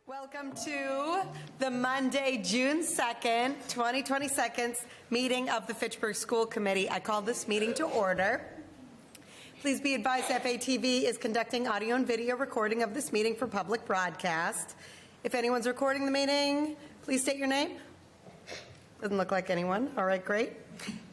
Welcome to the Monday, June 2nd, 2022 meeting of the Fitchburg School Committee. I call this meeting to order. Please be advised FATV is conducting audio and video recording of this meeting for public broadcast. If anyone's recording the meeting, please state your name. Doesn't look like anyone. All right, great.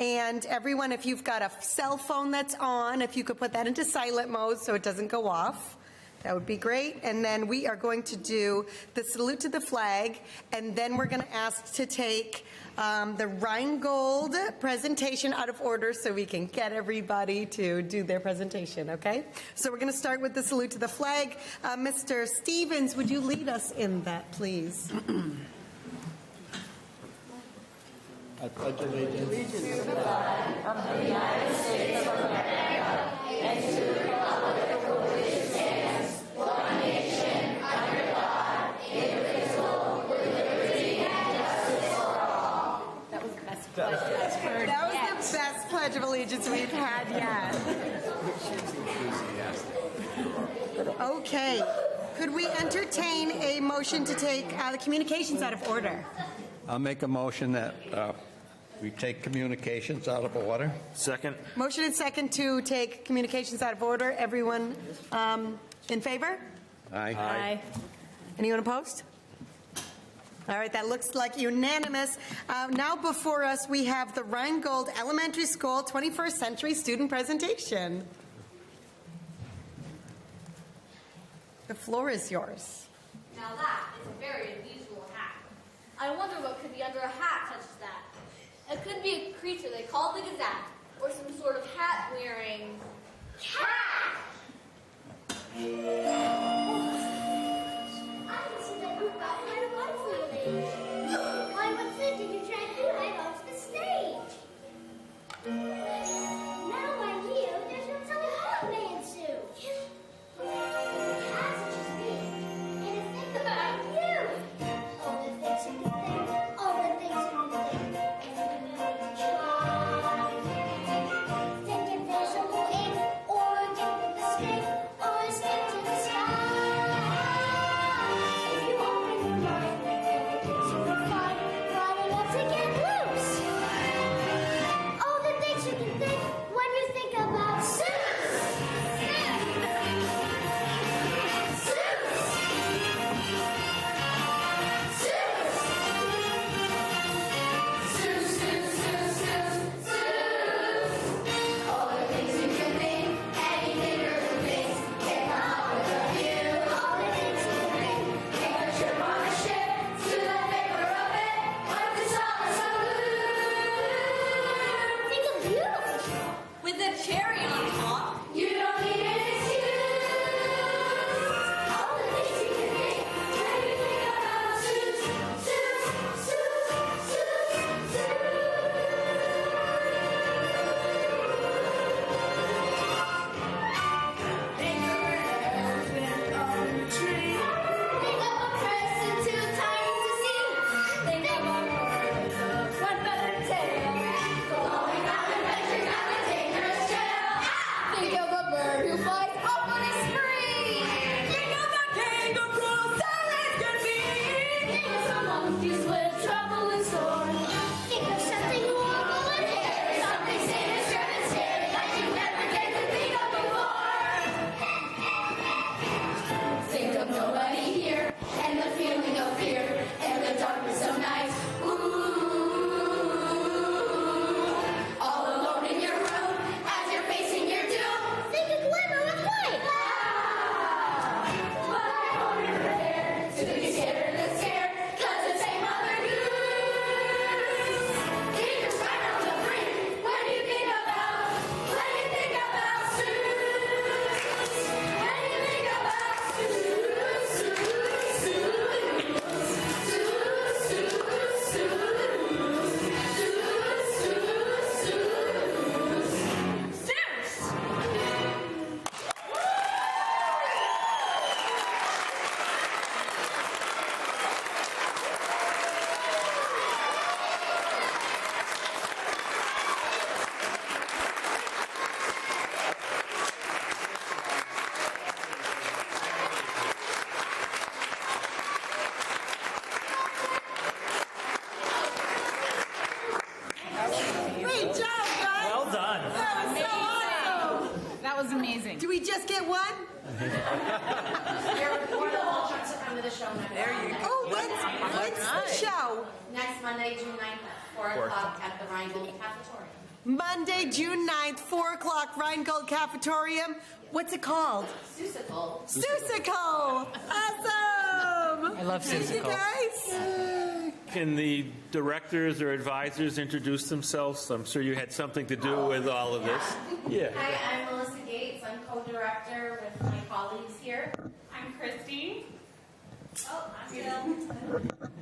And everyone, if you've got a cell phone that's on, if you could put that into silent mode so it doesn't go off. That would be great. And then we are going to do the salute to the flag, and then we're going to ask to take the Reingold presentation out of order so we can get everybody to do their presentation, okay? So we're going to start with the salute to the flag. Mr. Stevens, would you lead us in that, please? I pledge allegiance to the flag of the United States of America and to the republic for which it stands, one nation, under God, indivisible, with liberty and justice for all. That was the best pledge I've heard. That was the best Pledge of Allegiance we've had yet. Okay. Could we entertain a motion to take the communications out of order? I'll make a motion that we take communications out of order. Second. Motion and second to take communications out of order. Everyone in favor? Aye. Aye. Anyone opposed? All right, that looks like unanimous. Now before us, we have the Reingold Elementary School 21st Century Student Presentation. The floor is yours. Now that is a very unusual hat. I wonder what could be under a hat such as that. It could be a creature they call the Gazette, or some sort of hat-wearing cat! I can see that you've got quite a wonderful lady. Why, what good did you drag you right onto the stage? Now, mind you, there's no telling what man suit. It hasn't just me. And to think about you. All the things you can think. All the things you can think. Think if there's a hole in, or get the mistake, or escape to the sky. If you open your mind, everything you can find, bright enough to get loose. All the things you can think when you think about suits. All the things you can think, anything or the things, they come up with a few. All the things you can think. Take a trip on a ship, to the paper of it, wipe the solace of blue. Think of beautiful shit. With a cherry on top, you don't need an excuse. All the things you can think. When you think about suits, suits, suits, suits, suits. Think of an elephant on a tree. Think of a person too tiny to see. Think of a bird with a one feathered tail, going on adventures Well done. That was amazing. Do we just get one? Your report all chunks are under the show notes. There you go. Oh, when's the show? Next Monday, June 9th, 4 o'clock at the Reingold Cafeteria. Monday, June 9th, 4 o'clock, Reingold Cafetorium. What's it called? Susicle. Susicle! Awesome! I love Thank you, Susicle. guys. Can the directors or advisors introduce themselves? I'm sure you had something to do with all of this. Yeah. Hi, I'm Melissa Gates. I'm co-director with my colleagues here. I'm Christy. Oh, I'm Jill.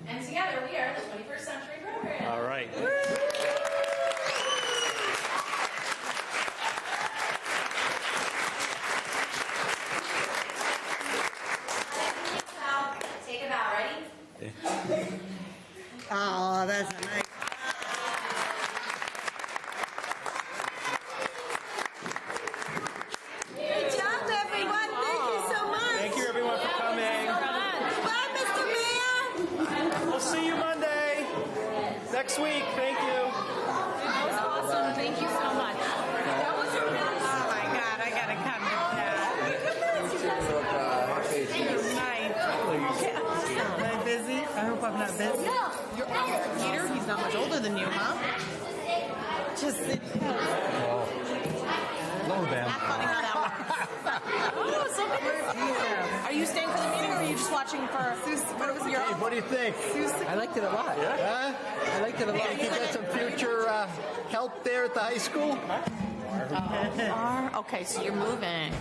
And together we are the 21st Century Program. All right. Take it out. Ready? Oh, that's a nice. Good job, everyone. Thank you so much. Thank you, everyone, for coming. Bye, Mr. Mayor. We'll see you Monday. Next week. Thank you. That was awesome. Thank you so much. Oh my God, I gotta come to that. Am I busy? I hope I'm not busy. Peter, he's not much older than you, huh? Just Hello, Ben. Funny how that works. Oh, so good. Are you staying for the meeting or are you just watching for what was your Hey, what do you think? I liked it a lot. Huh? I liked it a lot. Think you get some future help there at the high school? Okay, so you're moving.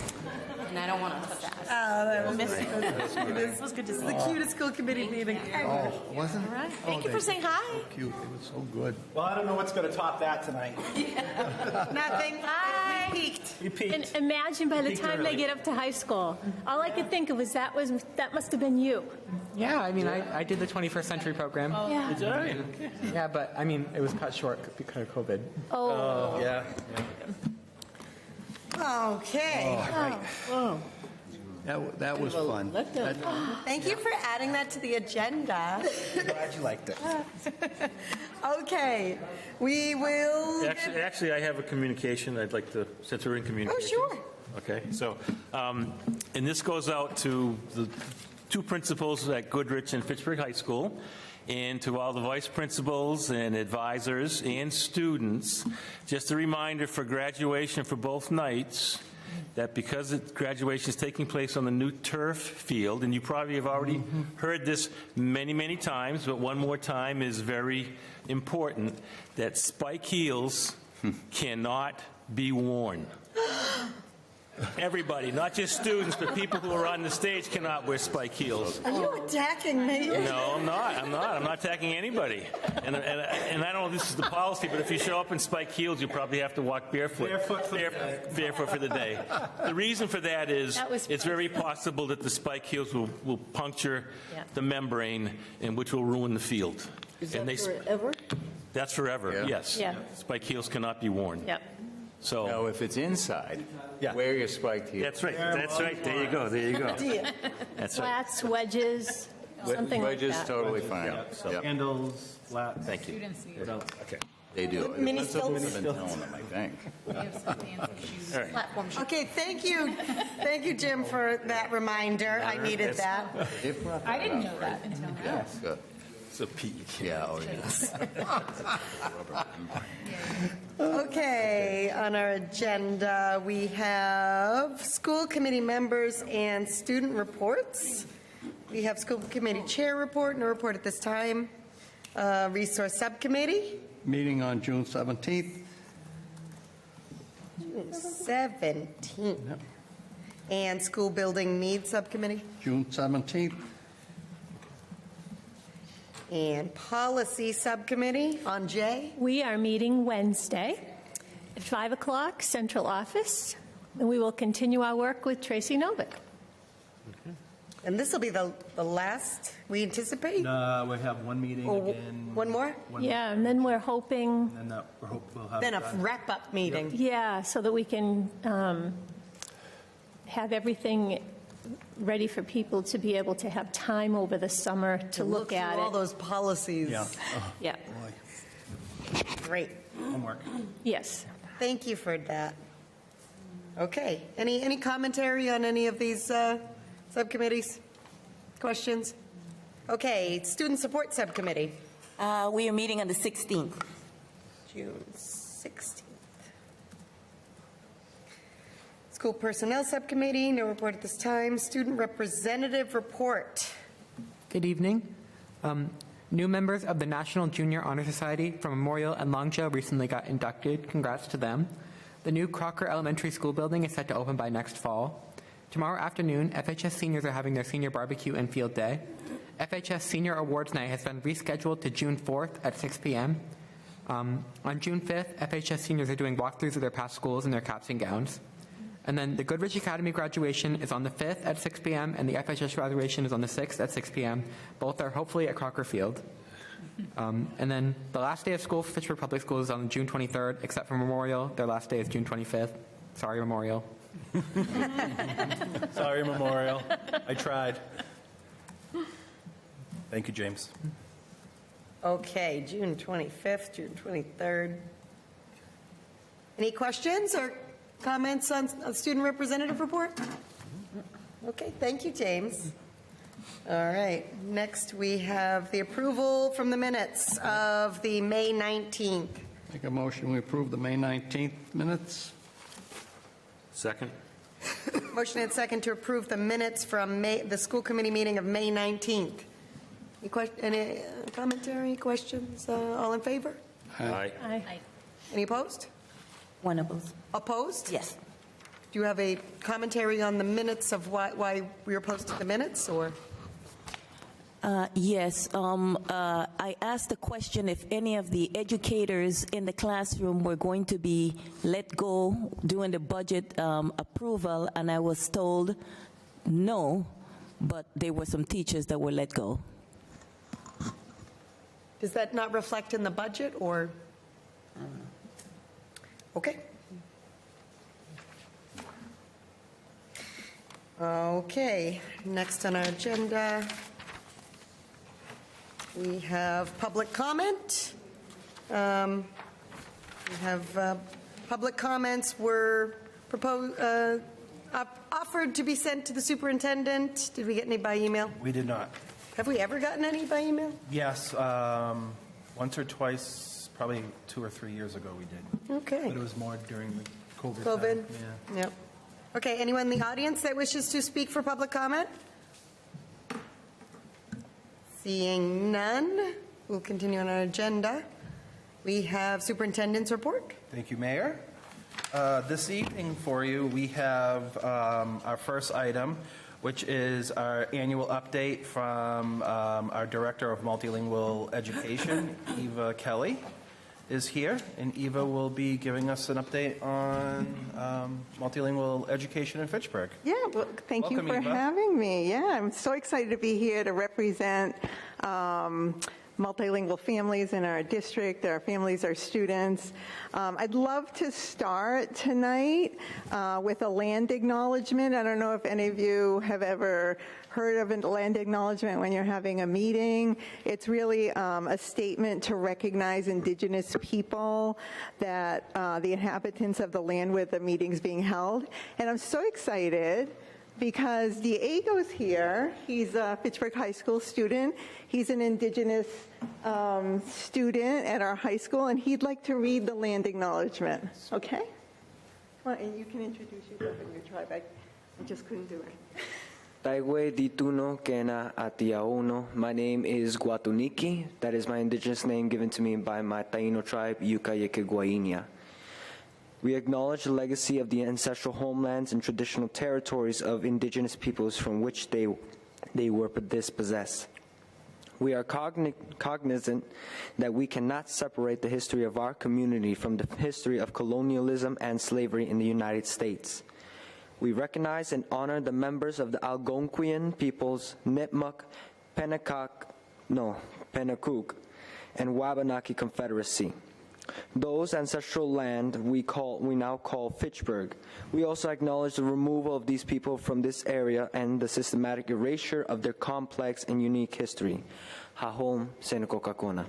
And I don't want to touch that. Oh, that was Miss nice. It was good to see The cutest school committee meeting ever. Oh, wasn't it? you. Thank you for saying hi. Cute. It was so good. Well, I don't know what's going to top that tonight. Nothing. Hi. We peaked. You peaked. And imagine by the Peaked time they early. get up to high school, all I could think of was that must have been you. Yeah, I mean, I did the 21st Century program. Yeah. Yeah, but I mean, it was cut short because of COVID. Oh. Yeah. Okay. That was fun. Thank you for adding that to the agenda. Glad you liked it. Okay, we will. Actually, I have a communication I'd like to, since we're in communication. Oh, sure. Okay, so, and this goes out to the two principals at Goodrich and Fitchburg High School, and to all the vice principals and advisors and students. Just a reminder for graduation for both nights, that because graduation is taking place on the new turf field, and you probably have already heard this many, many times, but one more time is very important, that spike heels cannot be worn. Everybody, not just students, but people who are on the stage cannot wear spike heels. Are you attacking me? No, I'm not. I'm not attacking anybody. And I don't know if this is the policy, but if you show up in spike heels, you probably have to walk barefoot. Barefoot for the day. The reason for that is That was it's very possible that the spike heels will puncture Yeah. the membrane, and which will ruin the field. Is And that forever? That's forever, yes. Yeah. Spike heels cannot be worn. Yep. So Now, if it's inside, Yeah. wear your spiked heels. that's right. That's right. There you go. There you go. That's right. Flats, wedges, something like Wedges, that. totally fine. so- Yep, Handles, flats. Thank you. Okay. they do. Mini That's what stilts. I've been telling them, I think. All right. Platform shoes. Okay, thank you, Jim, for that reminder. I needed that. I didn't know that until now. Good. It's a PE. Yeah, oh, yes. Okay, on our agenda, we have school committee members and student reports. We have school committee chair report, no report at this time. Resource subcommittee, Meeting on June 17th. 17. And school building needs subcommittee. June 17th. And policy subcommittee on J. We are meeting Wednesday at 5 o'clock, central office, and we will continue our work with Tracy Novick. And this will be the last we anticipate? We have one meeting Or again. one more? Yeah, and then we're hoping, And we'll have. Then a wrap-up meeting. yeah, so that we can have everything ready for people to be able to have time over the summer to look at through all it. those policies. Yeah. Yeah, Great. Homework. yes. Thank you for that. Okay, any commentary on any of these subcommittees? Questions? Okay, Student Support Subcommittee, We are meeting on the 16th. June 16th. School Personnel Subcommittee, no report at this time. Student Representative Report. Good evening. New members of the National Junior Honor Society from Memorial and Longjaw recently got inducted. Congrats to them. The new Crocker Elementary School building is set to open by next fall. Tomorrow afternoon, FHS seniors are having their senior barbecue and field day. FHS Senior Awards Night has been rescheduled to June 4th at 6 p.m. On June 5th, FHS seniors are doing walkthroughs of their past schools in their caps and gowns. And then the Goodrich Academy graduation is on the 5th at 6 p.m. and the FHS graduation is on the 6th at 6 p.m. Both are hopefully at Crocker Field. And then the last day of school for Fitchburg Public Schools is on June 23rd, except for Memorial. Their last day is June 25th. Sorry, Memorial. Sorry, Memorial. I tried. Thank you, James. Okay, June 25th, June 23rd. Any questions or comments on Student Representative Report? Okay, thank you, James. All right, next we have the approval from the minutes of the May 19th. Make a motion, we approve the May 19th minutes. Second? Motion and second to approve the minutes from the school committee meeting of May 19th. Any commentary, questions? All in favor? Aye. Any opposed? One of us. Opposed? Yes. Do you have a commentary on the minutes of why we were opposed to the minutes, or? Yes. I asked the question if any of the educators in the classroom were going to be let go during the budget approval, and I was told no, but there were some teachers that were let go. Does that not reflect in the budget, or? Okay. Okay, next on our agenda, we have public comment. We have public comments were offered to be sent to the superintendent. Did we get any by email? We did not. Have we ever gotten any by email? Yes, once or twice, probably 2 or 3 years ago we did. Okay. But it was more during the COVID COVID? time. Yeah. Yep. Okay, anyone in the audience that wishes to speak for public comment? Seeing none, we'll continue on our agenda. We have superintendent's report. Thank you, Mayor. This evening for you, we have our first item, which is our annual update from our Director of Multilingual Education, Eva Kelly, is here, and Eva will be giving us an update on multilingual education in Fitchburg. Yeah, well, thank you Welcome, for Eva. having me. Yeah, I'm so excited to be here to represent multilingual families in our district, our families, our students. I'd love to start tonight with a land acknowledgement. I don't know if any of you have ever heard of a land acknowledgement when you're having a meeting. It's really a statement to recognize Indigenous people, that the inhabitants of the land where the meeting's being held. And I'm so excited because Diego's here. He's a Fitchburg High School student. He's an Indigenous student at our high school, and he'd like to read the land acknowledgement. Okay? Well, and you can introduce yourself and your tribe. I just couldn't do it. Taiwe dituno kena atiauno. My name is Guatuniki. That is my indigenous name given to me by my Taino tribe, Yucayekiguainia. We acknowledge the legacy of the ancestral homelands and traditional territories of indigenous peoples from which they were dispossessed. We are cognizant that we cannot separate the history of our community from the history of colonialism and slavery in the United States. We recognize and honor the members of the Algonquian peoples, Nipmuc, Pennacook, and Wabanaki Confederacy. Those ancestral land we now call Fitchburg. We also acknowledge the removal of these people from this area and the systematic erasure of their complex and unique history. Hahom Seneko Kakona.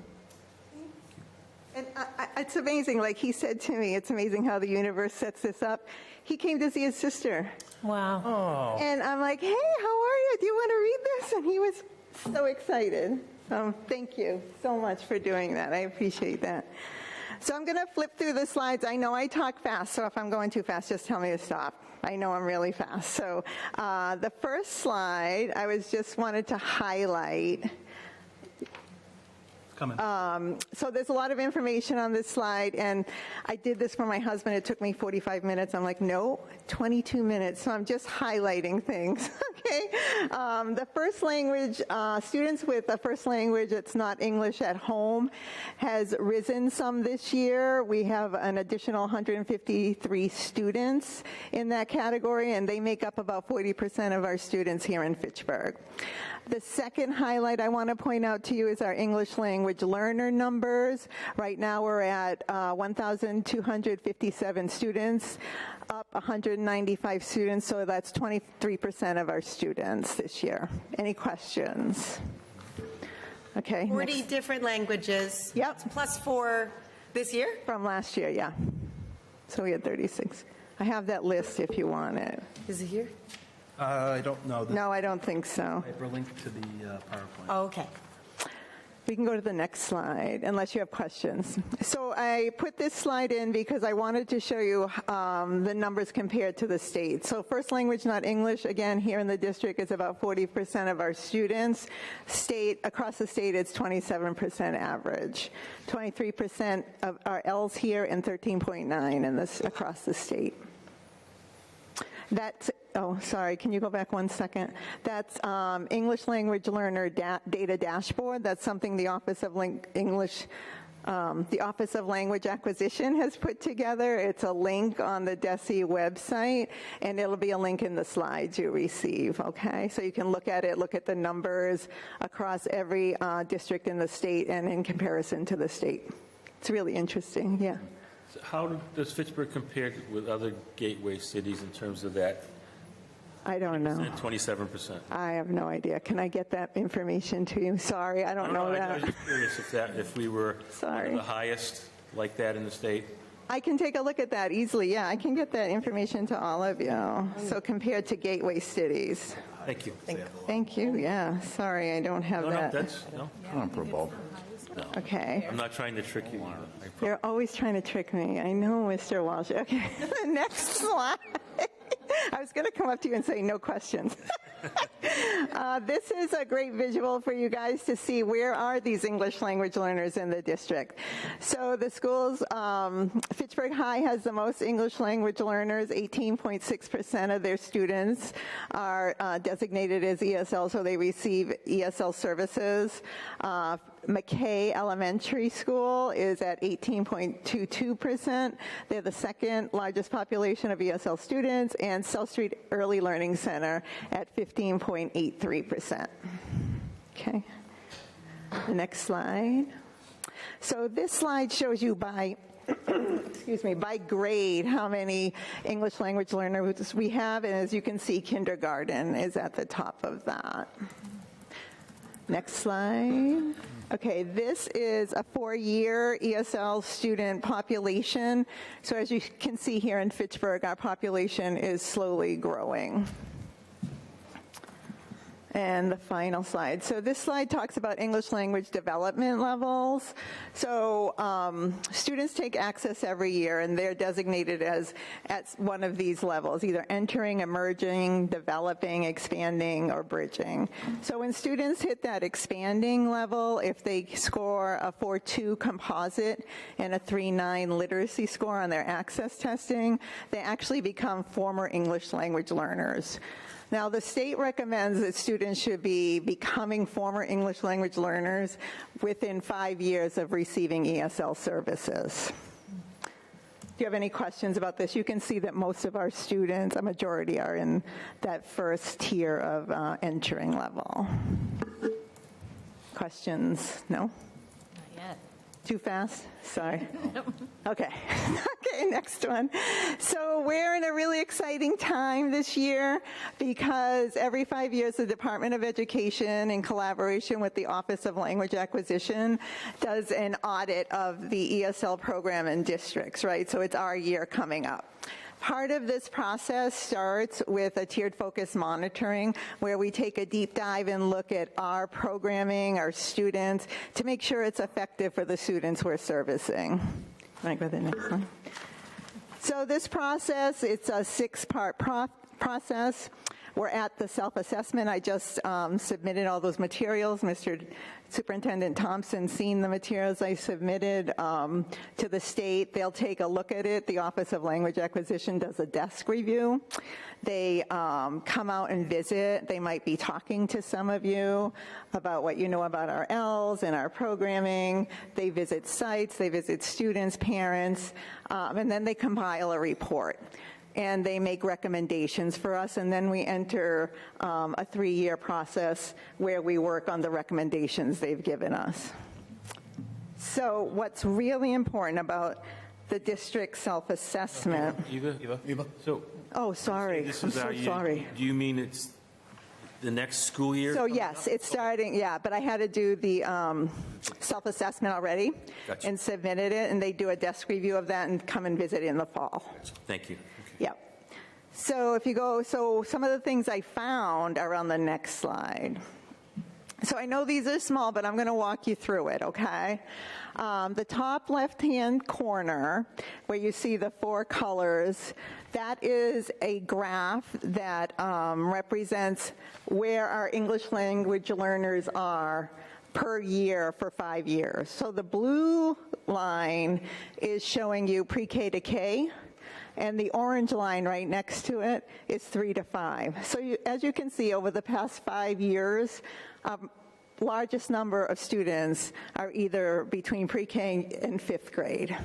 And it's amazing, like he said to me, it's amazing how the universe sets this up. He came to see his sister. Wow. And I'm like, hey, how are you? Do you want to read this? And he was so excited. Thank you so much for doing that. I appreciate that. So I'm going to flip through the slides. I know I talk fast, so if I'm going too fast, just tell me to stop. I know I'm really fast. So the first slide, I just wanted to highlight. So there's a lot of information on this slide, and I did this for my husband. It took me 45 minutes. I'm like, no, 22 minutes. So I'm just highlighting things, okay? The first language, students with a first language that's not English at home has risen some this year. We have an additional 153 students in that category, and they make up about 40% of our students here in Fitchburg. The second highlight I want to point out to you is our English language learner numbers. Right now we're at 1,257 students, up 195 students, so that's 23% of our students this year. Any questions? Okay. 40 different languages. Yep. Plus 4 this year? From last year, yeah. So we had 36. I have that list if you want it. Is it here? I don't know. No, I don't think so. Hyperlink to the PowerPoint. Oh, okay. We can go to the next slide, unless you have questions. So I put this slide in because I wanted to show you the numbers compared to the state. So first language, not English, again, here in the district is about 40% of our students. Across the state, it's 27% average. 23% of our L's here and 13.9 across the state. That's, sorry, can you go back one second? That's English language learner data dashboard. That's something the Office of Language Acquisition has put together. It's a link on the DESE website, and it'll be a link in the slides you receive, okay? So you can look at it, look at the numbers across every district in the state and in comparison to the state. It's really interesting, yeah. So how does Fitchburg compare with other gateway cities in terms of that? I don't know. 27%. I have no idea. Can I get that information to you? Sorry, I don't know that. I was just curious if we were Sorry. the highest like that in the state. I can take a look at that easily. Yeah, I can get that information to all of you. So compared to gateway cities. Thank you. Thank you. Yeah. Sorry, I don't have that. No. Comparable. Okay. I'm not trying to trick you. You're always trying to trick me. I know, Mr. Walsh. Okay. Next slide. I was going to come up to you and say no questions. This is a great visual for you guys to see where are these English language learners in the district. So the schools, Fitchburg High has the most English language learners. 18.6% of their students are designated as ESL, so they receive ESL services. McKay Elementary School is at 18.22%. They're the second largest population of ESL students, and South Street Early Learning Center at 15.83%. Okay. The next slide. So this slide shows you by by grade how many English language learners we have, and as you can see, kindergarten is at the top of that. Next slide. Okay, this is a 4-year ESL student population. So as you can see here in Fitchburg, our population is slowly growing. And the final slide. So this slide talks about English language development levels. So students take access every year, and they're designated as at one of these levels, either entering, emerging, developing, expanding, or bridging. So when students hit that expanding level, if they score a 4.2 composite and a 3.9 literacy score on their access testing, they actually become former English language learners. Now, the state recommends that students should be becoming former English language learners within 5 years of receiving ESL services. Do you have any questions about this? You can see that most of our students, a majority, are in that first tier of entering level. Questions? No? Not yet. Too fast? Sorry. Okay. Okay, next one. So we're in a really exciting time this year because every 5 years the Department of Education, in collaboration with the Office of Language Acquisition, does an audit of the ESL program in districts, right? So it's our year coming up. Part of this process starts with a tiered focus monitoring, where we take a deep dive and look at our programming, our students, to make sure it's effective for the students we're servicing. Can I go to the next one? So this process, it's a 6-part process. We're at the self-assessment. I just submitted all those materials. Mr. Superintendent Thompson's seen the materials I submitted to the state. They'll take a look at it. The Office of Language Acquisition does a desk review. They come out and visit. They might be talking to some of you about what you know about our Ls and our programming. They visit sites. They visit students, parents, and then they compile a report. And they make recommendations for us, and then we enter a 3-year process where we work on the recommendations they've given us. So what's really important about the district self-assessment... Eva? So, oh, sorry. this I'm is so sorry. Do you mean it's the next school year? So yes, it's starting, yeah, but I had to do the self-assessment already. Gotcha. And submitted it, and they do a desk review of that and come and visit in the fall. Thank you. Yep. So if you go, so some of the things I found are on the next slide. So I know these are small, but I'm going to walk you through it, okay? The top left-hand corner, where you see the 4 colors, that is a graph that represents where our English language learners are per year for 5 years. So the blue line is showing you pre-K to K, and the orange line right next to it is 3 to 5. So as you can see, over the past 5 years, largest number of students are either between pre-K and 5th grade,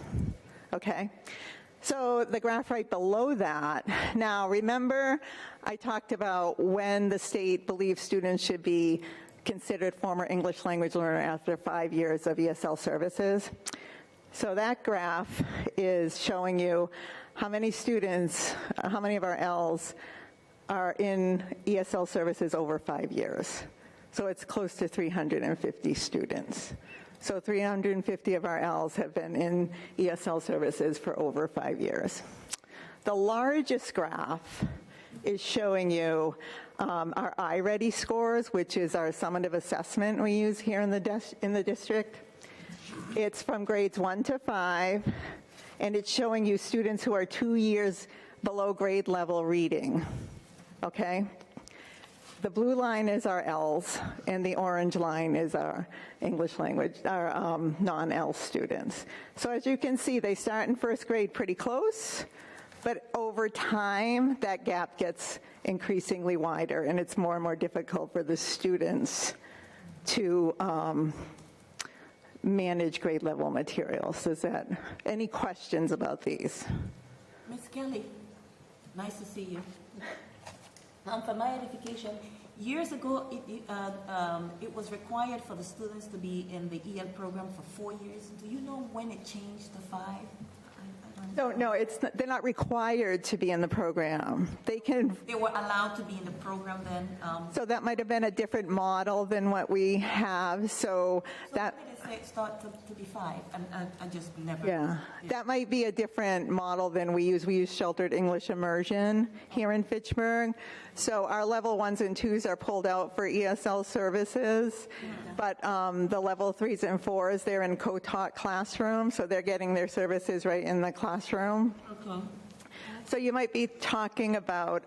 okay? So the graph right below that, now remember I talked about when the state believes students should be considered former English language learner after 5 years of ESL services? So that graph is showing you how many students, how many of our Ls are in ESL services over 5 years. So it's close to 350 students. So 350 of our Ls have been in ESL services for over 5 years. The largest graph is showing you our iReady scores, which is our summative assessment we use here in the district. It's from grades 1 to 5, and it's showing you students who are 2 years below grade level reading, okay? The blue line is our Ls, and the orange line is our English language, our non-L students. So as you can see, they start in 1st grade pretty close, but over time, that gap gets increasingly wider, and it's more and more difficult for the students to manage grade level materials. Is that, any questions about these? Ms. Kelly, nice to see you. For my edification, years ago, it was required for the students to be in the EL program for 4 years. Do you know when it changed to 5? No, they're not required to be in the program. They were allowed to be in the program then? So that might have been a different model than what we have. So that... When did it start to be 5? I just never... Yeah, that might be a different model than we use. We use sheltered English immersion here in Fitchburg. So our level 1s and 2s are pulled out for ESL services, but the level 3s and 4s, they're in co-taught classrooms, so they're getting their services right in the classroom. Okay. So you might be talking about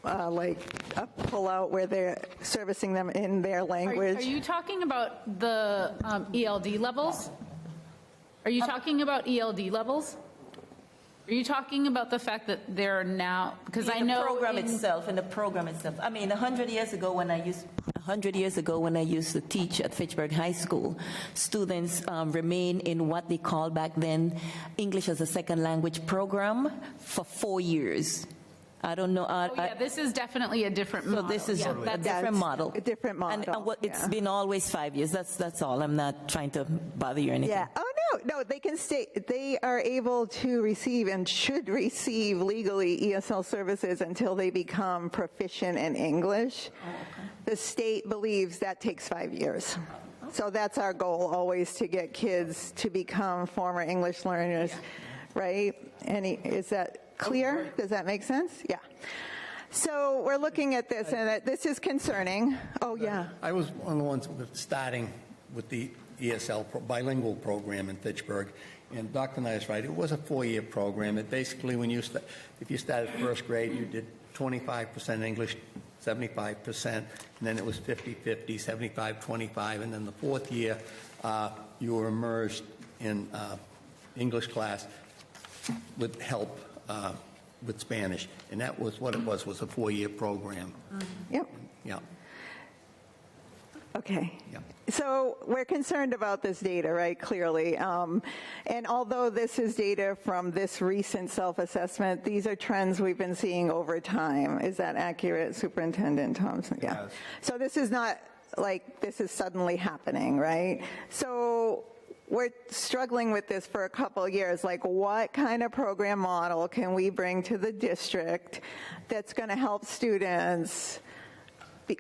like a pull-out where they're servicing them in their language. Are you talking about the ELD levels? Are you talking about ELD levels? Are you talking about the fact that they're now, because I know in the program itself. I mean, 100 years ago when I used to teach at Fitchburg High School, students remain in what they called back then English as a second language program for 4 years. I don't know. Oh, yeah, this is definitely a different model. So this is Yeah, a that's- different model. A different model. And what, it's yeah. been always 5 years. That's all. I'm not trying to bother you or anything. Yeah. Oh, no, they can stay, they are able to receive and should receive legally ESL services until they become proficient in English. The state believes that takes 5 years. So that's our goal, always to get kids to become former English learners, right? Is that clear? Does that make sense? Yeah. So we're looking at this, and this is concerning. Oh, yeah. I was one of the ones starting with the ESL bilingual program in Fitchburg, and Dr. Nye is right. It was a 4-year program. It basically, if you started first grade, you did 25% English, 75%, and then it was 50-50, 75-25, and then the 4th year, you were immersed in English class with help with Spanish, and that was what it was a 4-year program. Yep. Yeah. Okay. Yeah. So we're concerned about this data, right, clearly. And although this is data from this recent self-assessment, these are trends we've been seeing over time. Is that accurate, Superintendent Thompson? Yeah. Yes. So this is not like this is suddenly happening, right? So we're struggling with this for a couple of years. Like, what kind of program model can we bring to the district that's going to help students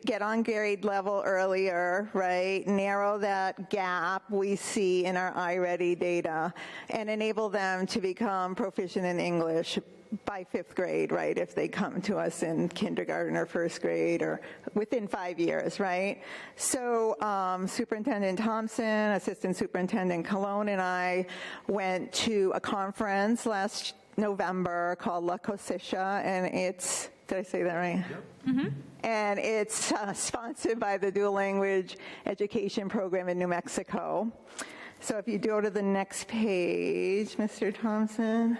get on grade level earlier, right? Narrow that gap we see in our iReady data and enable them to become proficient in English by 5th grade, right? If they come to us in kindergarten or 1st grade or within 5 years, right? So Superintendent Thompson, Assistant Superintendent Colon, and I went to a conference last November called La Cosisha, and it's, did I say that right? Yep. Mm-hmm. And it's sponsored by the Dual Language Education Program in New Mexico. So if you go to the next page, Mr. Thompson.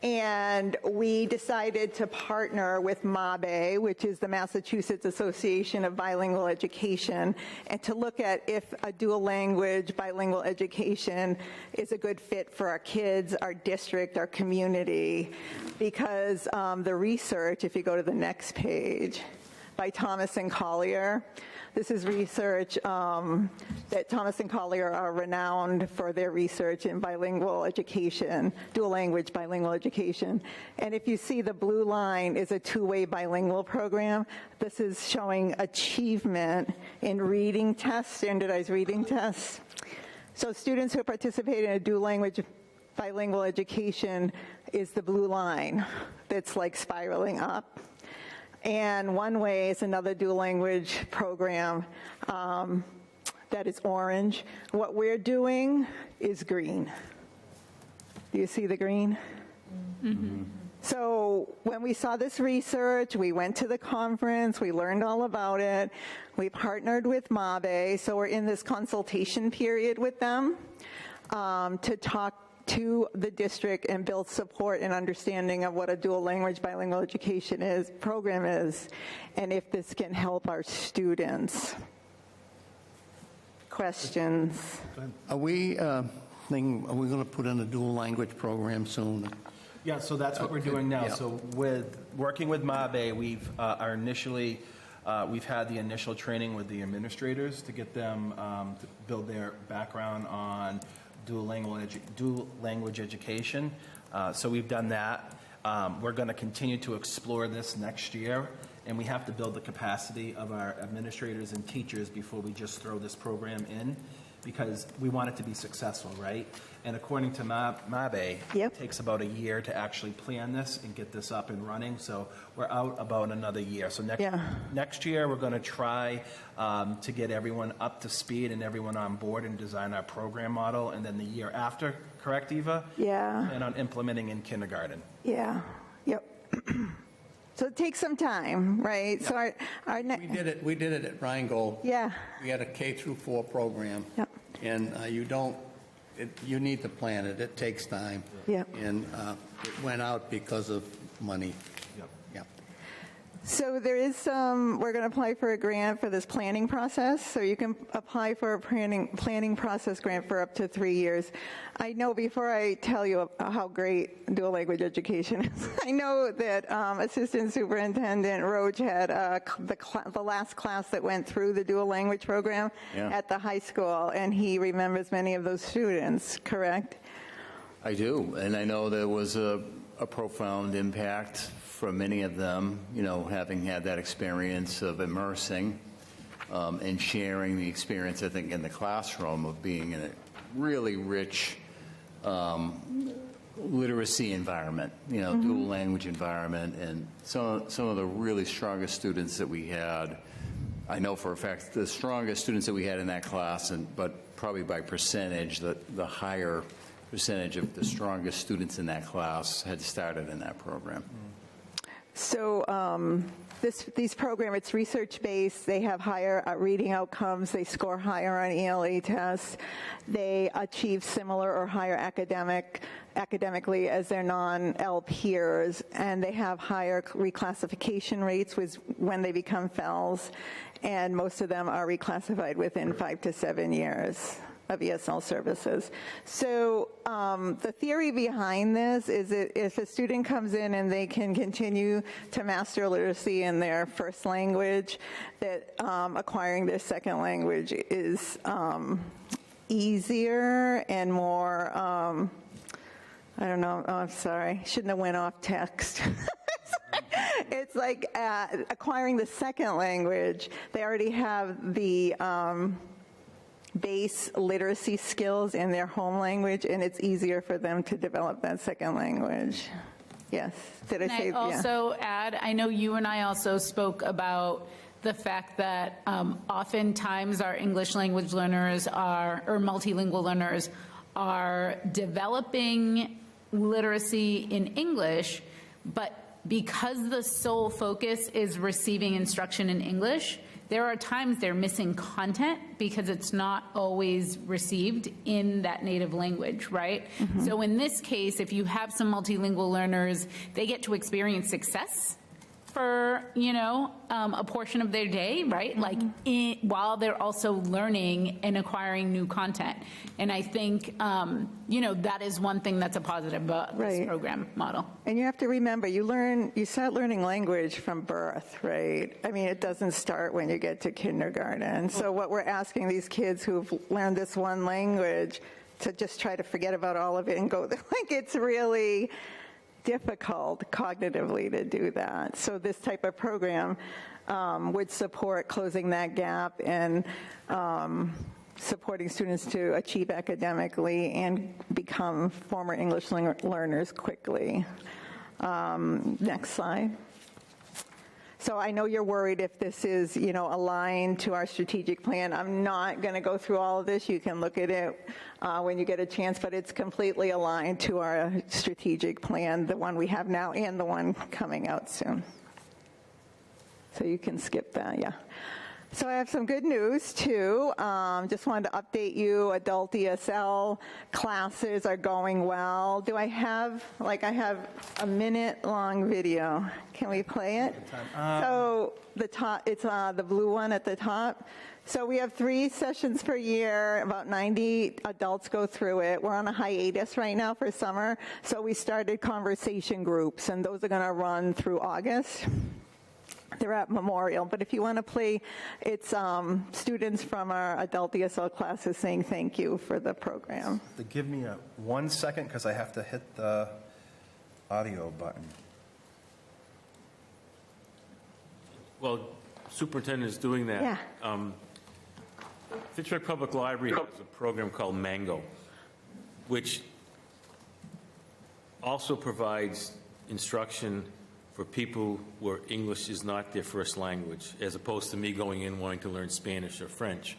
And we decided to partner with MABE, which is the Massachusetts Association of Bilingual Education, and to look at if a dual language bilingual education is a good fit for our kids, our district, our community, because the research, if you go to the next page, by Thomas and Collier. This is research that Thomas and Collier are renowned for their research in bilingual education, dual language bilingual education. And if you see the blue line is a 2-way bilingual program. This is showing achievement in reading tests, standardized reading tests. So students who participate in a dual language bilingual education is the blue line that's like spiraling up. And One Way is another dual language program that is orange. What we're doing is green. Do you see the green? Mm-hmm. So when we saw this research, we went to the conference, we learned all about it. We partnered with MABE, so we're in this consultation period with them to talk to the district and build support and understanding of what a dual language bilingual education program is, and if this can help our students. Questions? Are we going to put in a dual language program soon? Yeah, so that's what we're doing now. Yeah. So working with MABE, we've had the initial training with the administrators to get them to build their background on dual language education. So we've done that. We're going to continue to explore this next year, and we have to build the capacity of our administrators and teachers before we just throw this program in, because we want it to be successful, right? And according to MABE, it takes about a year to actually plan this and get this up and running. So we're out about another year. So next year, we're going to try to get everyone up to speed and everyone on board and design our program model. And then the year after, correct, Eva? Yeah. And on implementing in kindergarten. Yeah. Yep. So it takes some time, right? Yeah. So We did it at Reingold. Yeah. We had a K-4 program. Yep. And you need to plan it. It takes time. Yep. And it went out because of money. Yep. Yep. So there is some, we're going to apply for a grant for this planning process. So you can apply for a planning process grant for up to 3 years. I know, before I tell you how great dual language education is, I know that Assistant Superintendent Roach had the last class that went through the dual language program at the high school, and he remembers many of those students, correct? I do, and I know there was a profound impact for many of them, you know, having had that experience of immersing and sharing the experience, I think, in the classroom of being in a really rich literacy environment, you know, dual language environment, and some of the really strongest students that we had, I know for a fact the strongest students that we had in that class, but probably by percentage, the higher percentage of the strongest students in that class had started in that program. So these programs, it's research-based. They have higher reading outcomes. They score higher on ELA tests. They achieve similar or higher academically as their non-L peers, and they have higher reclassification rates when they become FELs, and most of them are reclassified within 5 to 7 years of ESL services. So the theory behind this is that if a student comes in and they can continue to master literacy in their first language, that acquiring their second language is easier and more, I don't know, I'm sorry, shouldn't have went off text. It's like acquiring the second language, they already have the base literacy skills in their home language, and it's easier for them to develop that second language. Yes. Did I say? Can I also add, I know you and I also spoke about the fact that oftentimes our English language learners or multilingual learners are developing literacy in English, but because the sole focus is receiving instruction in English, there are times they're missing content because it's not always received in that native language, right? So in this case, if you have some multilingual learners, they get to experience success for, you know, a portion of their day, right? Like while they're also learning and acquiring new content. And I think, you know, that is one thing that's a positive about this program model. And you have to remember, you start learning language from birth, right? I mean, it doesn't start when you get to kindergarten. So what we're asking these kids who've learned this one language to just try to forget about all of it and go, like, it's really difficult cognitively to do that. So this type of program would support closing that gap and supporting students to achieve academically and become former English learners quickly. Next slide. So I know you're worried if this is, you know, aligned to our strategic plan. I'm not going to go through all of this. You can look at it when you get a chance, but it's completely aligned to our strategic plan, the one we have now and the one coming out soon. So you can skip that, yeah. So I have some good news, too. Just wanted to update you. Adult ESL classes are going well. Do I have, I have a minute-long video. Can we play it? So the top, it's the blue one at the top. So we have 3 sessions per year. About 90 adults go through it. We're on a hiatus right now for summer. So we started conversation groups, and those are going to run through August. They're at Memorial, but if you want to play, it's students from our adult ESL classes saying thank you for the program. Give me 1 second because I have to hit the audio button. Well, Superintendent is doing that. Yeah. Fitchburg Public Library has a program called Mango, which also provides instruction for people where English is not their first language, as opposed to me going in wanting to learn Spanish or French.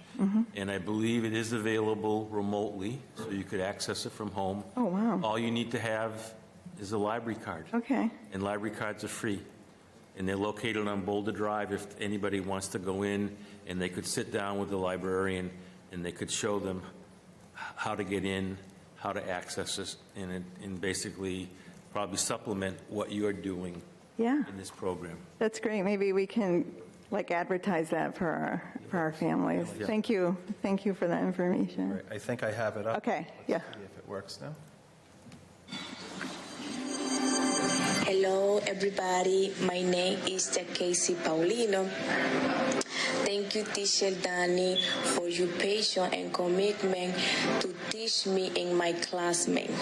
And I believe it is available remotely, so you could access it from home. Oh, wow. All you need to have is a library card. Okay. And library cards are free. And they're located on Boulder Drive if anybody wants to go in, and they could sit down with the librarian and they could show them how to get in, how to access it, and basically probably supplement what you're doing Yeah, in this program. that's great. Maybe we can advertise that for our families. Yeah. Thank you for that information. All right, I think I have it up. Okay, yeah. See if it works now. Hello, everybody. My name is Casey Paulino. Thank you, Teacher Danny, for your patience and commitment to teach me and my classmates.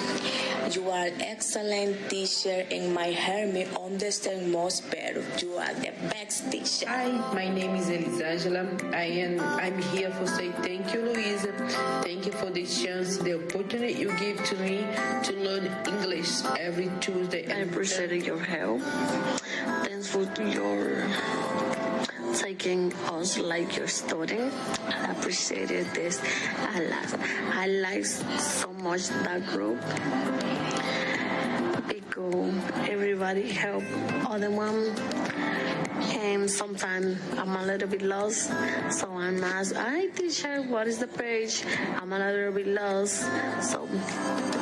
You are an excellent teacher and my help me understand most better. You are the best teacher. Hi, my name is Elisangela. I'm here for say thank you, Louisa. Thank you for this chance, the opportunity you give to me to learn English every Tuesday. I appreciate your help. Thanks for your taking us like your student. I appreciated this a lot. I like so much that group because everybody help other one. And sometimes I'm a little bit lost, so I'm asked, "Hi, teacher, what is the page?" I'm a little bit lost, so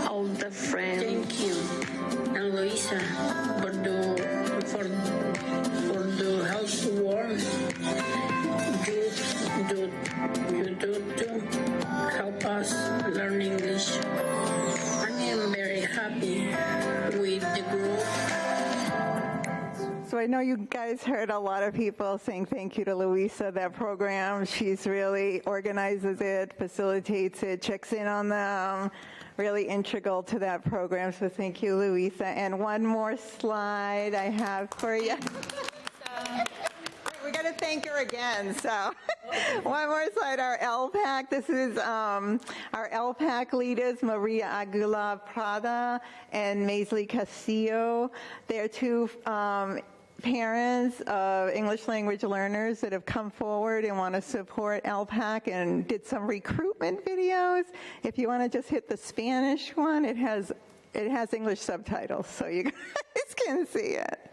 all the friends. Thank you, and Luisa, for the help work. You do to help us learn English. I am very happy with the group. So I know you guys heard a lot of people saying thank you to Louisa, that program. She's really organizes it, facilitates it, checks in on them, really integral to that program. So thank you, Louisa. And one more slide I have for you. We're going to thank her again. So one more slide, our LPAC. This is our LPAC leaders, Maria Aguilar Prada and Maisley Castillo. They're two parents of English language learners that have come forward and want to support LPAC and did some recruitment videos. If you want to just hit the Spanish one, it has English subtitles, so you guys can see it.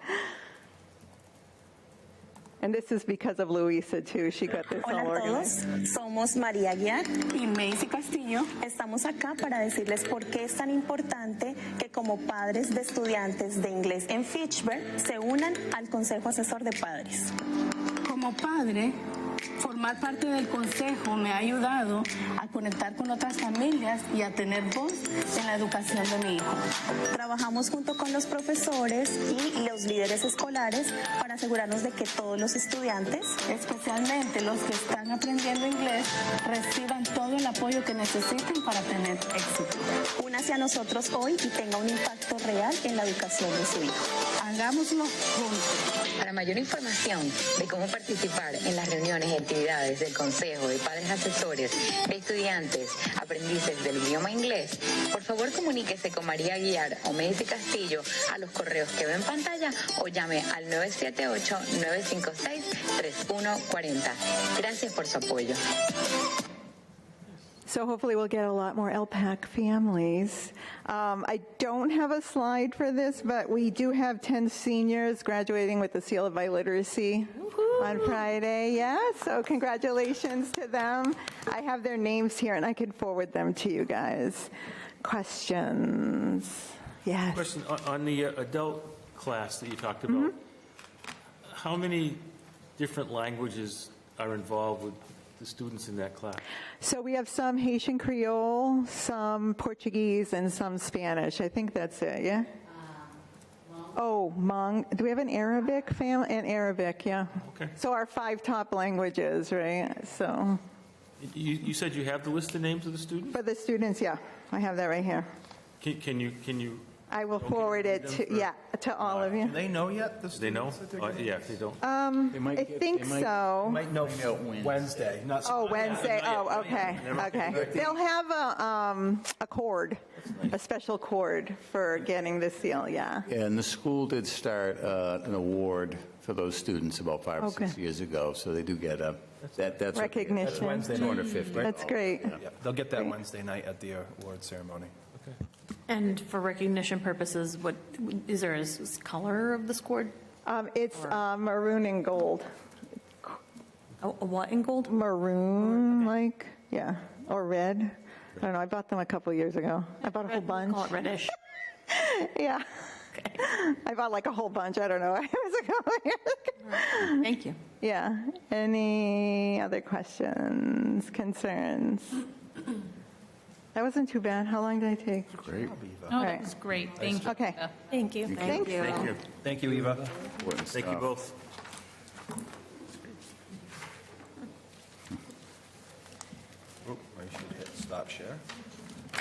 And this is because of Luisa, too. She got this all Hola a organized. todos, somos María Aguiar y Macy Castillo. Estamos acá para decirles por qué es tan importante que como padres de estudiantes de inglés en Fitchburg se unan al Consejo Asesor de Padres. Como padre, formar parte del consejo me ha ayudado a conectar con otras familias y a tener voz en la educación de mi hijo. Trabajamos junto con los profesores y los líderes escolares para asegurarnos de que todos los estudiantes, especialmente los que están aprendiendo inglés, reciban todo el apoyo que necesiten para tener éxito. únase a nosotros hoy y tenga un impacto real en la educación de su hijo. Hagámoslo juntos. Para mayor información de cómo participar en las reuniones y actividades del Consejo de Padres Asesores de Estudiantes Aprendices del Idioma Inglés, por favor comuníquese con María Aguiar o Macy Castillo a los correos que ve en pantalla o llame al 978-956-3140. Gracias por su apoyo. So hopefully we'll get a lot more LPAC families. I don't have a slide for this, but we do have 10 seniors graduating with the Seal of Biliteracy on Friday. Yeah, so congratulations to them. I have their names here, and I can forward them to you guys. Questions? Yes. Question on the adult class that you talked about. How many different languages are involved with the students in that class? So we have some Haitian Creole, some Portuguese, and some Spanish. I think that's it, yeah? Oh, Hmong. Do we have an Arabic family? An Arabic, yeah. Okay. So our 5 top languages, right? So You said you have the list of names of the students? for the students, yeah, I have that right here. Can you? I will forward it to all of you. Do they know yet? The They know? students that they're getting? Yeah, if they don't. I think so. Might know Wednesday. Not Oh, Wednesday. Oh, okay. Okay. They'll have a cord, a special cord for getting the seal. Yeah. And the school did start an award for those students about 5 or 6 years ago, so they do get that's Recognition. That's Wednesday night. 250. That's great. Yeah, they'll get that Wednesday night at the award ceremony. And for recognition purposes, what is there a color of the score? It's maroon and gold. A what in gold? Maroon, like, yeah, or red. I don't know. I bought them a couple years ago. I bought a whole bunch. Call it reddish. Yeah. I bought like a whole bunch. I don't know. Thank you. Yeah. Any other questions, concerns? That wasn't too bad. How long did I take? Great. Oh, that was great. Thank you. Okay. Thank you. Thank you. Thank you. Thank you, Eva. Thank you both. Oh, I should hit stop share.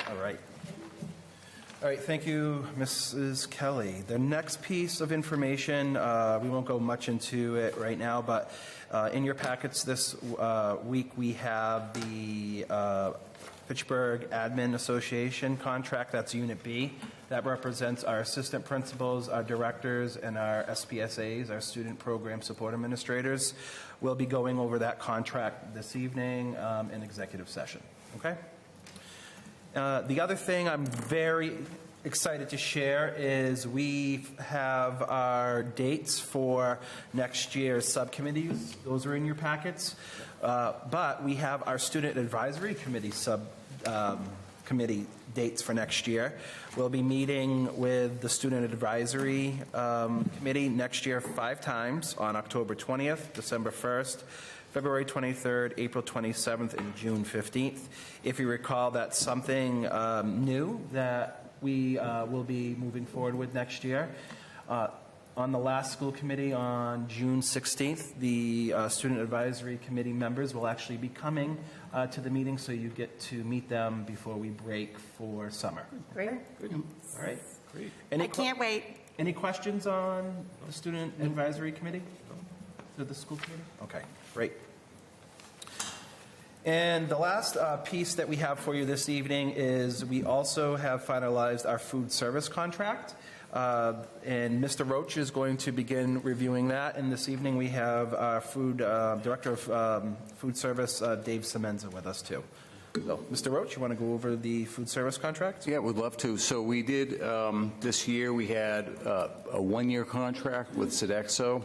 All right. All right, thank you, Mrs. Kelly. The next piece of information, we won't go much into it right now, but in your packets this week we have the Fitchburg Admin Association contract. That's Unit B. That represents our assistant principals, our directors, and our SPSAs, our student program support administrators. We'll be going over that contract this evening in executive session. Okay? The other thing I'm very excited to share is we have our dates for next year's subcommittees. Those are in your packets. But we have our Student Advisory Committee committee dates for next year. We'll be meeting with the Student Advisory Committee next year 5 times on October 20th, December 1st, February 23rd, April 27th, and June 15th. If you recall, that's something new that we will be moving forward with next year. On the last school committee on June 16th, the Student Advisory Committee members will actually be coming to the meeting, so you get to meet them before we break for summer. Great. All right. Great. I can't wait. Any questions on the Student Advisory Committee? To the school committee? Okay, great. And the last piece that we have for you this evening is we also have finalized our food service contract. And Mr. Roach is going to begin reviewing that. And this evening we have our Director of Food Service, Dave Semenza, with us too. So, Mr. Roach, you want to go over the food service contract? Yeah, we'd love to. So we did, this year we had a 1-year contract with Sodexo.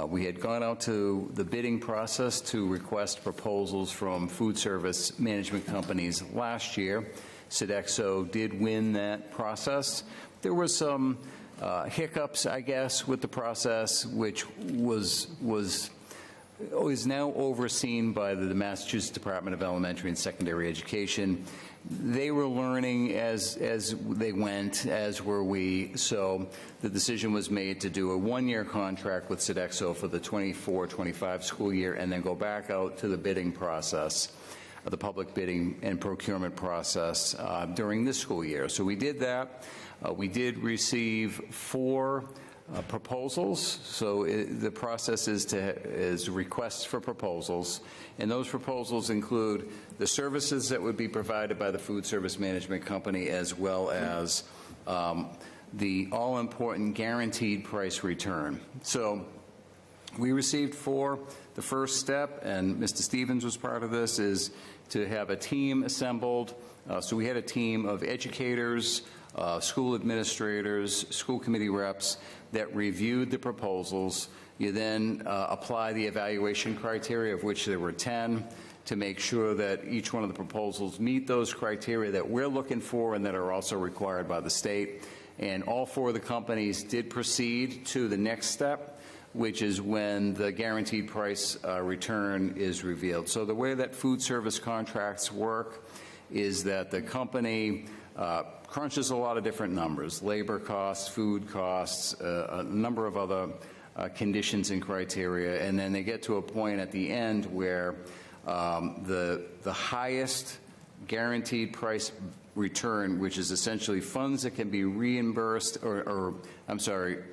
We had gone out to the bidding process to request proposals from food service management companies last year. Sodexo did win that process. There were some hiccups, I guess, with the process, which is now overseen by the Massachusetts Department of Elementary and Secondary Education. They were learning as they went, as were we. So the decision was made to do a 1-year contract with Sodexo for the 24-25 school year, and then go back out to the bidding process, the public bidding and procurement process during this school year. So we did that. We did receive 4 proposals. So the process is requests for proposals, and those proposals include the services that would be provided by the food service management company, as well as the all-important guaranteed price return. So we received 4. The first step, and Mr. Stevens was part of this, is to have a team assembled. So we had a team of educators, school administrators, school committee reps that reviewed the proposals. You then apply the evaluation criteria, of which there were 10, to make sure that each one of the proposals meet those criteria that we're looking for and that are also required by the state. And all 4 of the companies did proceed to the next step, which is when the guaranteed price return is revealed. So the way that food service contracts work is that the company crunches a lot of different numbers: labor costs, food costs, a number of other conditions and criteria, and then they get to a point at the end where the highest guaranteed price return, which is essentially funds that can be reimbursed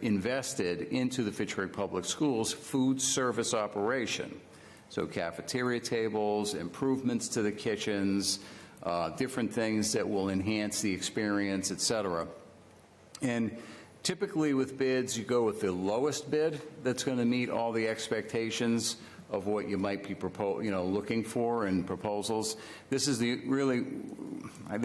invested into the Fitchburg Public Schools food service operation. So cafeteria tables, improvements to the kitchens, different things that will enhance the experience, et cetera. And typically with bids, you go with the lowest bid that's going to meet all the expectations of what you might be looking for in proposals. This is there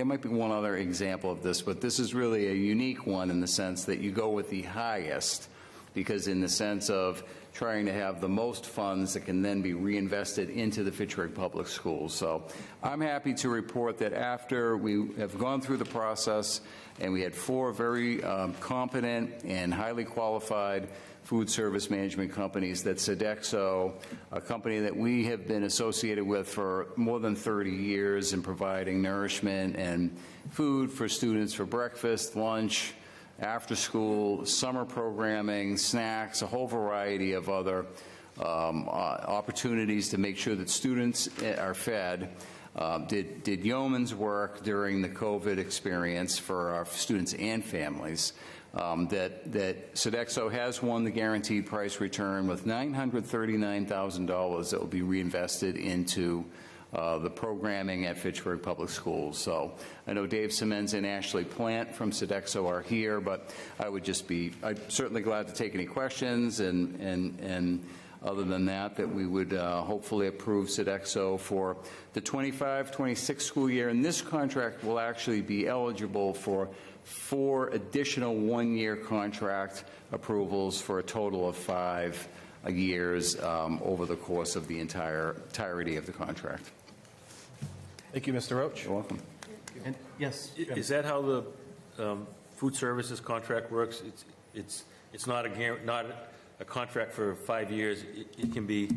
might be one other example of this, but this is really a unique one in the sense that you go with the highest, because in the sense of trying to have the most funds that can then be reinvested into the Fitchburg Public Schools. So I'm happy to report that after we have gone through the process and we had 4 very competent and highly qualified food service management companies, that Sodexo, a company that we have been associated with for more than 30 years in providing nourishment and food for students for breakfast, lunch, after school, summer programming, snacks, a whole variety of other opportunities to make sure that students are fed, did yeoman's work during the COVID experience for our students and families. That Sodexo has won the guaranteed price return with $939,000 that will be reinvested into the programming at Fitchburg Public Schools. So I know Dave Simmons and Ashley Plant from Sodexo are here, but I'm certainly glad to take any questions, and other than that, that we would hopefully approve Sodexo for the 25-26 school year. And this contract will actually be eligible for 4 additional one-year contract approvals for a total of 5 years over the course of the entirety of the contract. Thank you, Mr. Roach. You're welcome. And, yes. Is that how the food services contract works? It's not a contract for 5 years. It can be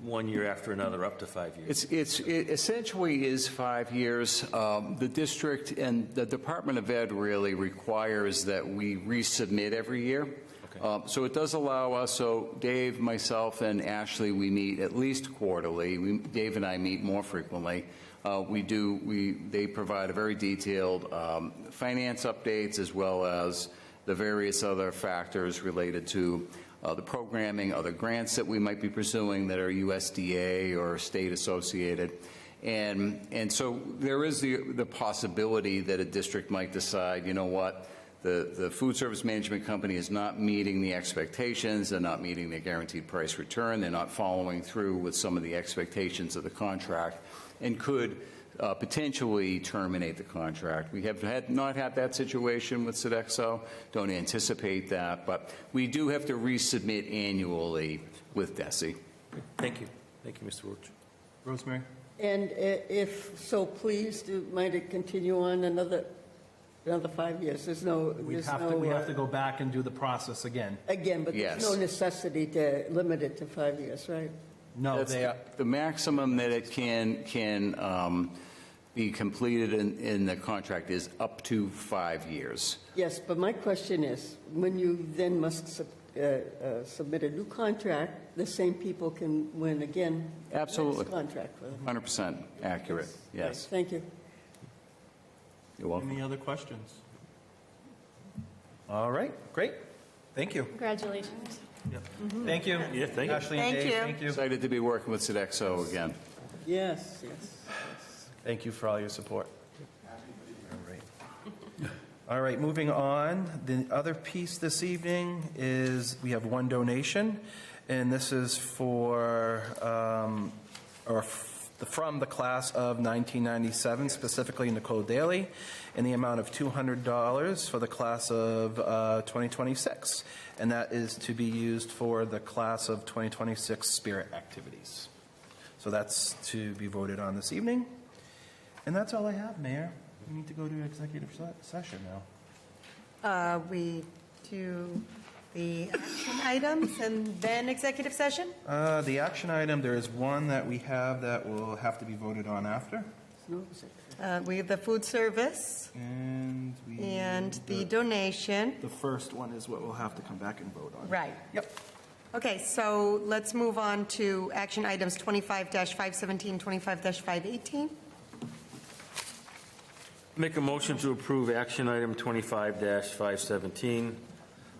1 year after another, up to 5 years. It essentially is 5 years. The district and the Department of Ed really requires that we resubmit every year. Okay. So it does allow us, so Dave, myself, and Ashley, we meet at least quarterly. Dave and I meet more frequently. They provide a very detailed finance updates, as well as the various other factors related to the programming, other grants that we might be pursuing that are USDA or state associated. And so there is the possibility that a district might decide, you know what, the food service management company is not meeting the expectations, they're not meeting the guaranteed price return, they're not following through with some of the expectations of the contract, and could potentially terminate the contract. We have not had that situation with Sodexo, don't anticipate that, but we do have to resubmit annually with DESE. Thank you. Thank you, Mr. Roach. Rosemary? And if so pleased, might it continue on another 5 years? We have to go back and do the process again. Again, but Yes. there's no necessity to limit it to 5 years, right? No, the maximum that it can be completed in the contract is up to 5 years. Yes, but my question is, when you then must submit a new contract, the same people can win again. Absolutely. Next contract for them. 100% accurate, yes. Right, thank you. You're welcome. Any other questions? All right, great. Thank you. Congratulations. Thank you. Yeah, thank you. Ashley and Dave, thank you. Excited to be working with Sodexo again. Yes, yes. Thank you for all your support. All right. All right, moving on. The other piece this evening is we have one donation, and this is from the class of 1997, specifically Nicole Daly, in the amount of $200 for the class of 2026. And that is to be used for the class of 2026 spirit activities. So that's to be voted on this evening. And that's all I have, Mayor. We need to go to executive session now. We do the action items and then executive session? The action item, there is one that we have that will have to be voted on after. We have the food service And the donation. The first one is what we'll have to come back and vote on. Right. Yep. Okay, so let's move on to action items 25-517, 25-518. Make a motion to approve action item 25-517,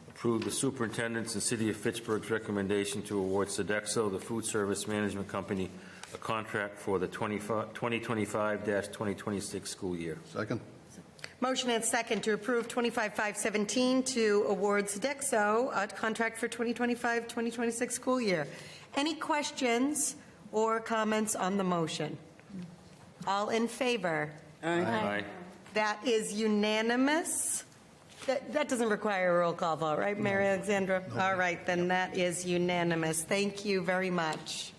approve the superintendent's and City of Fitchburg's recommendation to award Sodexo, the food service management company, a contract for the 2025-2026 school year. Second. Motion and second to approve 25-517 to award Sodexo a contract for 2025-2026 school year. Any questions or comments on the motion? All in favor? Aye. That is unanimous. That doesn't require a roll call vote, right, Mary Alexandra? All right, then that is unanimous. Thank you very much.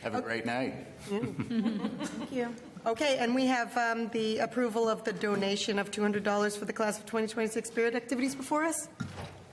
Have a great night. Thank you. Okay, and we have the approval of the donation of $200 for the class of 2026 spirit activities before us.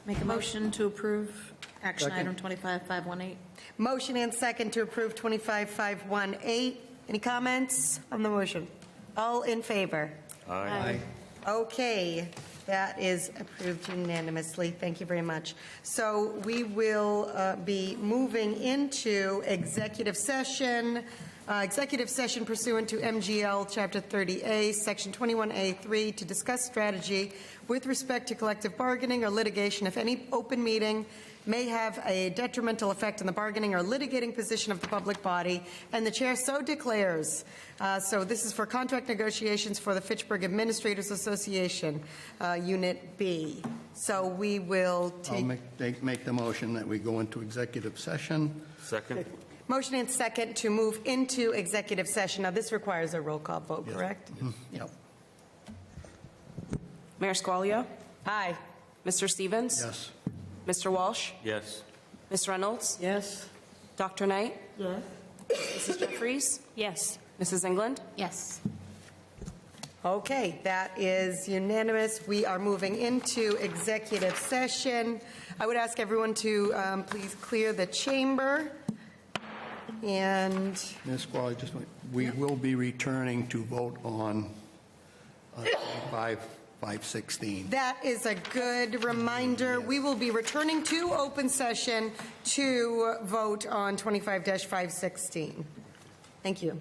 Make a motion to approve action Second. item 25518. Motion and second to approve 25518. Any comments on the motion? All in favor? Aye. Okay, that is approved unanimously. Thank you very much. So we will be moving into executive session pursuant to MGL Chapter 30A, Section 21A3, to discuss strategy with respect to collective bargaining or litigation if any open meeting may have a detrimental effect on the bargaining or litigating position of the public body, and the chair so declares. So this is for contract negotiations for the Fitchburg Administrators Association, Unit B. So we will I'll take... make the motion that we go into executive session. Second? Motion and second to move into executive session. Now, this requires a roll call vote, correct? Yep. Mayor Squalia? Aye. Mr. Stevens? Yes. Mr. Walsh? Yes. Ms. Reynolds? Yes? Dr. Knight? Yes. Mrs. Jeffries? Yes. Mrs. England? Yes. Okay, that is unanimous. We are moving into executive session. I would ask everyone to please clear the chamber. And Ms. Squally, we will be returning to vote on 516. that is a good reminder. We will be returning to open session to vote on 25-516. Thank you.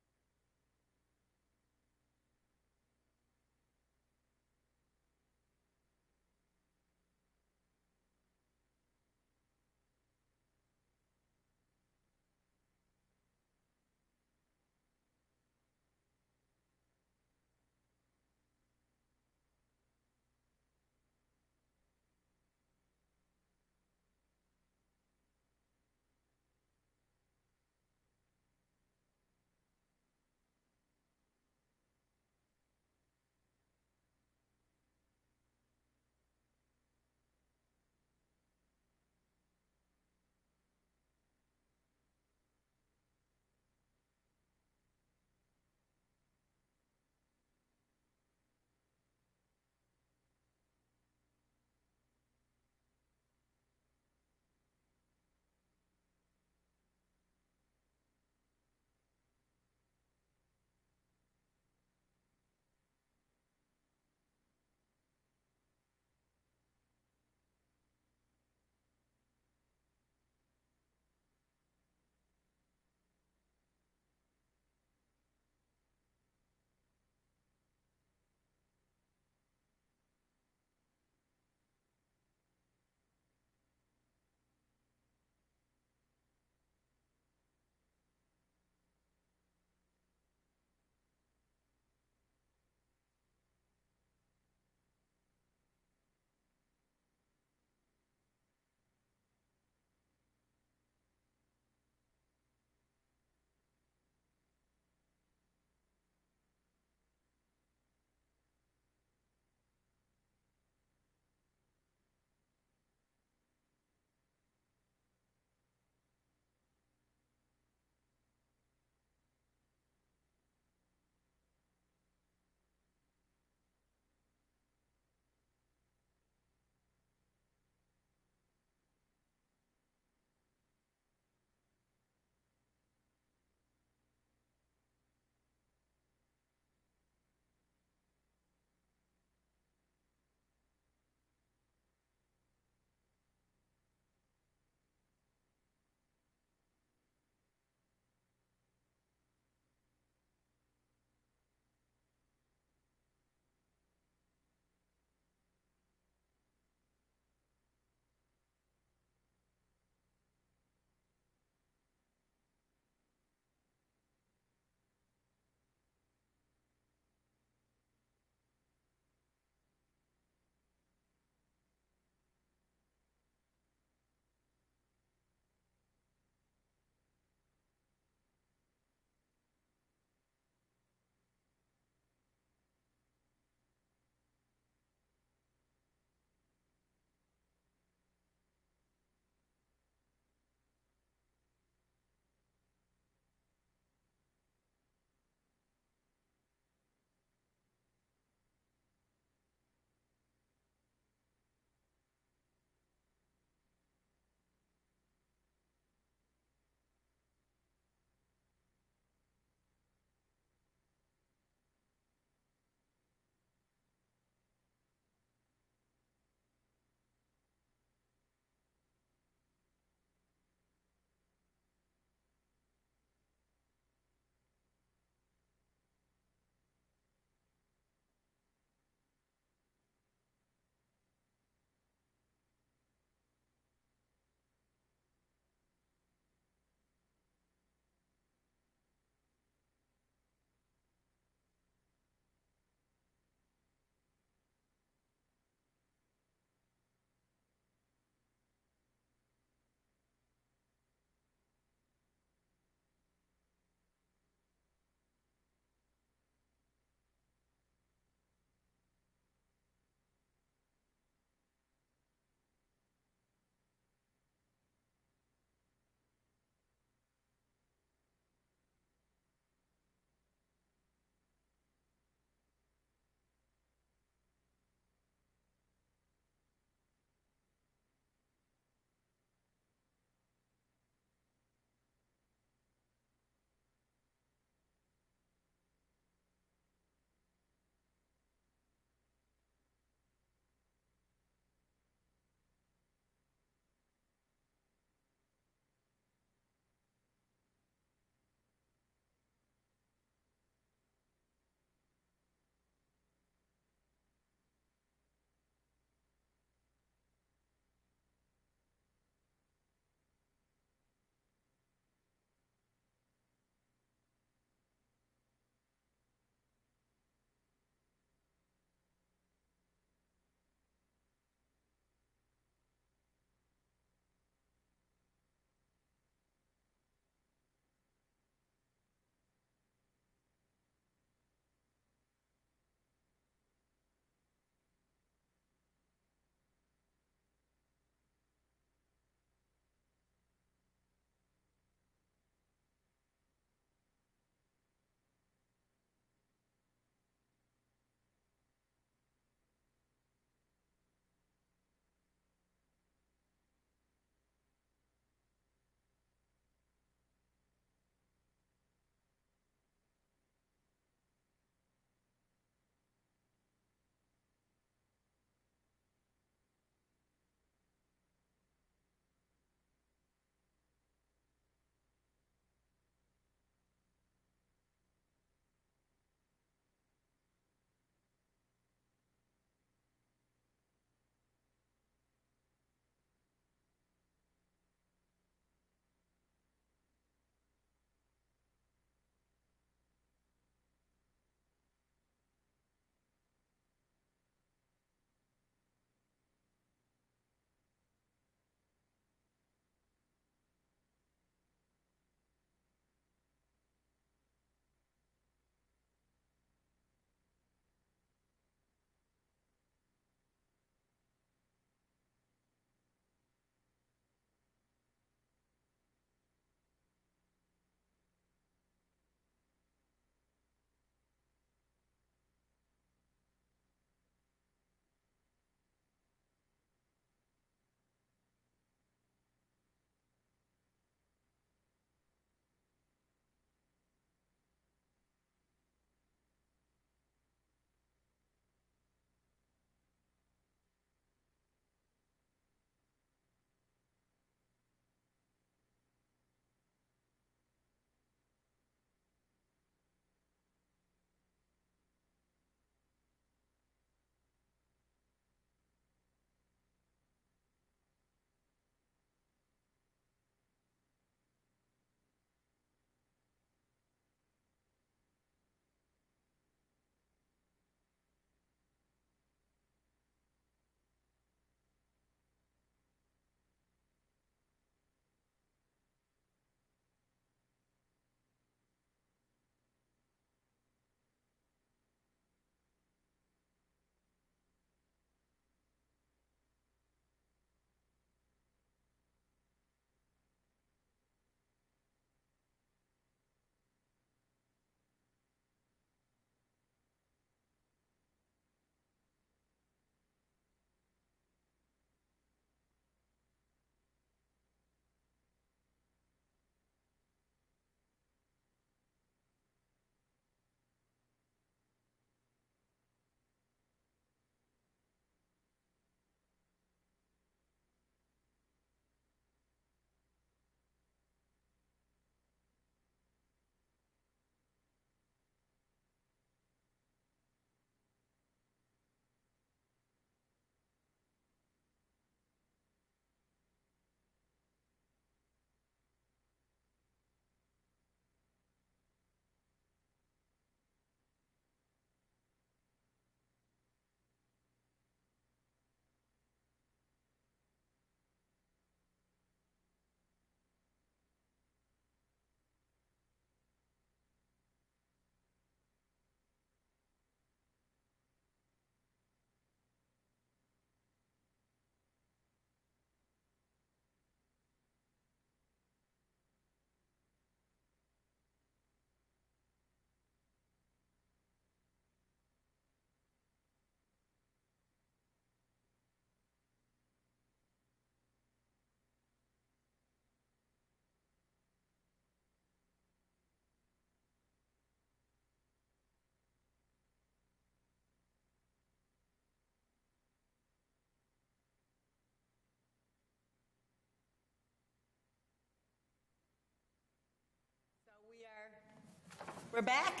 We're back.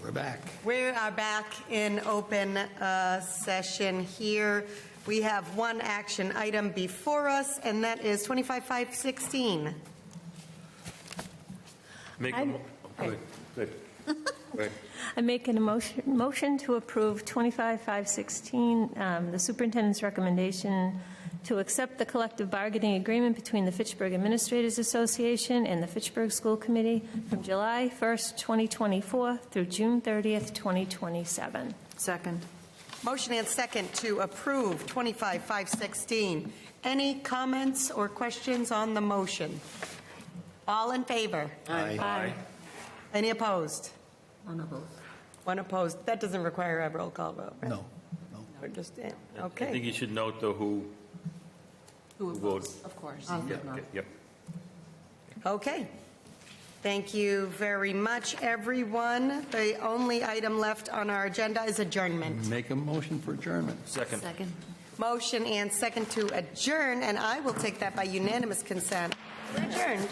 We're back. We are back in open session here. We have one action item before us, and that is 25-516. I make a motion to approve 25-516, the superintendent's recommendation to accept the collective bargaining agreement between the Fitchburg Administrators Association and the Fitchburg School Committee from July 1st, 2024 through June 30th, 2027. Second. Motion and second to approve 25-516. Any comments or questions on the motion? All in favor? Aye. Any opposed? Unopposed. One opposed. That doesn't require a roll call vote, right? No. We're just, I think okay. you should note, though, who voted. Of course. Yep. Okay. Thank you very much, everyone. The only item left on our agenda is adjournment. Make a motion for adjournment. Second. Motion and second to adjourn, and I will take that by unanimous consent. We're adjourned.